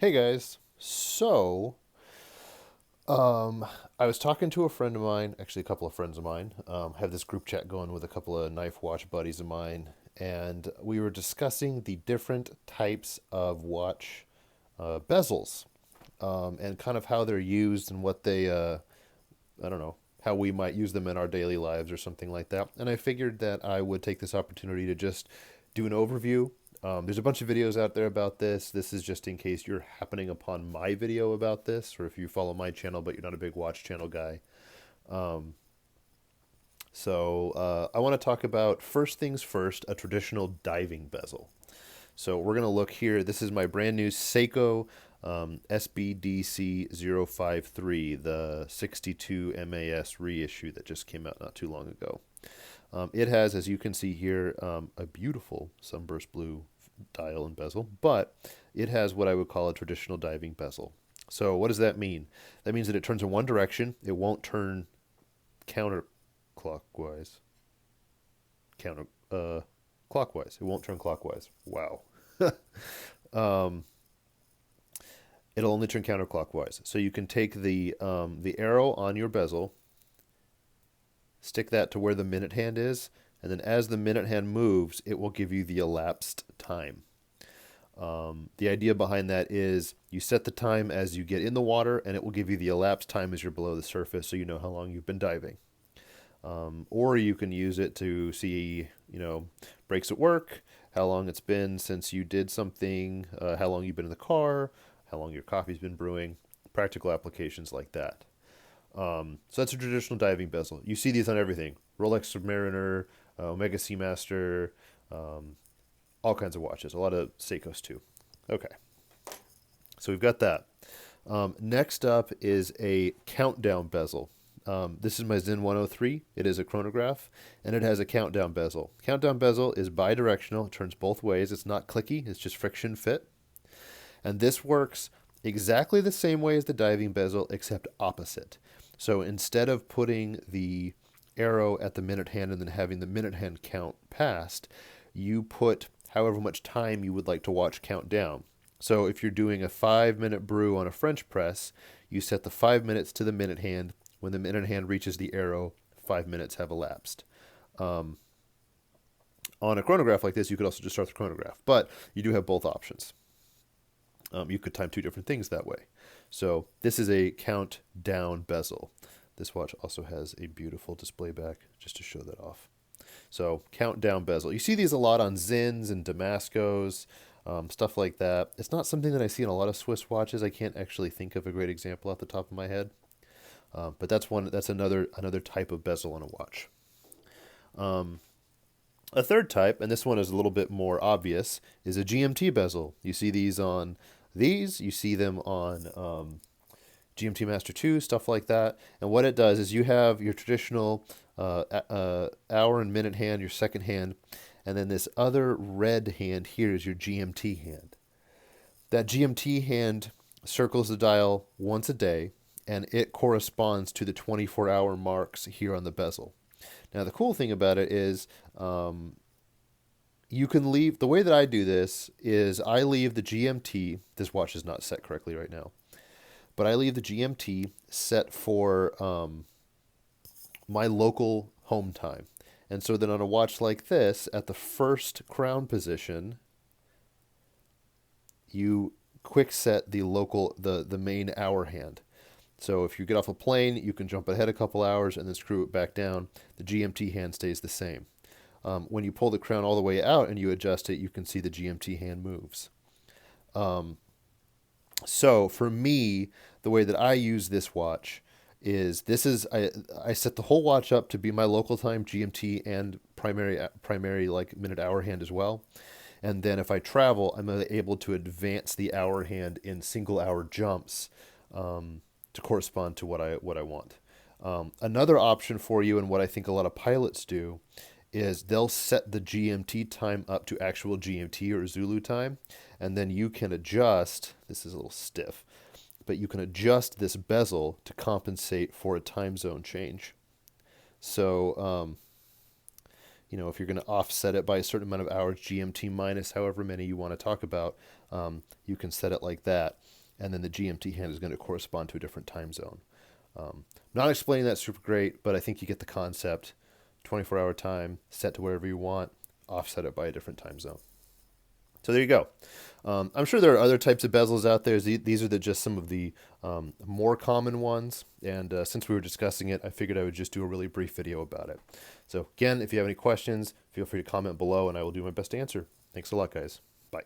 Hey guys. Um, I was talking to a friend of mine, actually a couple of friends of mine. Have this group chat going with a couple of knife watch buddies of mine, and we were discussing the different types of watch bezels, and kind of how they're used and what they, I don't know, how we might use them in our daily lives or something like that. And I figured that I would take this opportunity to just do an overview. There's a bunch of videos out there about this. This is just in case you're happening upon my video about this, or if you follow my channel but you're not a big watch channel guy. Um, I want to talk about first things first, a traditional diving bezel. So we're going to look here. This is my brand new Seiko SBDC 053, the 62 MAS reissue that just came out not too long ago. It has, as you can see here, a beautiful sunburst blue dial and bezel, but it has what I would call a traditional diving bezel. So what does that mean? That means that it turns in one direction. It won't turn counterclockwise. Counter clockwise. It won't turn clockwise. Wow. um, it'll only turn counterclockwise. So you can take the arrow on your bezel, stick that to where the minute hand is, and then as the minute hand moves, it will give you the elapsed time. The idea behind that is you set the time as you get in the water, and it will give you the elapsed time as you're below the surface, so you know how long you've been diving. Or you can use it to see, breaks at work, how long it's been since you did something, how long you've been in the car, how long your coffee's been brewing, practical applications like that. So that's a traditional diving bezel. You see these on everything: Rolex Submariner, Omega Seamaster, all kinds of watches. A lot of Seikos too. Okay, so we've got that. Next up is a countdown bezel. This is my Zen 103. It is a chronograph, and it has a countdown bezel. Countdown bezel is bidirectional. It turns both ways. It's not clicky. It's just friction fit. And this works exactly the same way as the diving bezel, except opposite. So instead of putting the arrow at the minute hand and then having the minute hand count past, you put however much time you would like to watch count down. So if you're doing a 5-minute brew on a French press, you set the 5 minutes to the minute hand. When the minute hand reaches the arrow, 5 minutes have elapsed. On a chronograph like this, you could also just start the chronograph, but you do have both options. You could time two different things that way. So this is a countdown bezel. This watch also has a beautiful display back, just to show that off. So countdown bezel. You see these a lot on Zins and Damascos, stuff like that. It's not something that I see in a lot of Swiss watches. I can't actually think of a great example off the top of my head. But that's another type of bezel on a watch. A third type, and this one is a little bit more obvious, is a GMT bezel. You see these on these. You see them on GMT Master 2, stuff like that. And what it does is you have your traditional hour and minute hand, your second hand, and then this other red hand here is your GMT hand. That GMT hand circles the dial once a day, and it corresponds to the 24-hour marks here on the bezel. Now, the cool thing about it is you can leave. The way that I do this is I leave the GMT. This watch is not set correctly right now, but I leave the GMT set for my local home time. And so then on a watch like this, at the first crown position, you quick set the main hour hand. So if you get off a plane, you can jump ahead a couple hours and then screw it back down. The GMT hand stays the same. When you pull the crown all the way out and you adjust it, you can see the GMT hand moves. So for me, the way that I use this watch is I set the whole watch up to be my local time GMT and primary like minute hour hand as well. And then if I travel, I'm able to advance the hour hand in single hour jumps to correspond to what I want. Another option for you, and what I think a lot of pilots do, is they'll set the GMT time up to actual GMT or Zulu time, and then you can adjust. This is a little stiff, but you can adjust this bezel to compensate for a time zone change. So if you're going to offset it by a certain amount of hours, GMT minus however many you want to talk about, you can set it like that. And then the GMT hand is going to correspond to a different time zone. Not explaining that super great, but I think you get the concept. 24-hour time, set to wherever you want, offset it by a different time zone. So there you go. I'm sure there are other types of bezels out there. These are just some of the more common ones. And since we were discussing it, I figured I would just do a really brief video about it. So again, if you have any questions, feel free to comment below and I will do my best to answer. Thanks a lot, guys. Bye.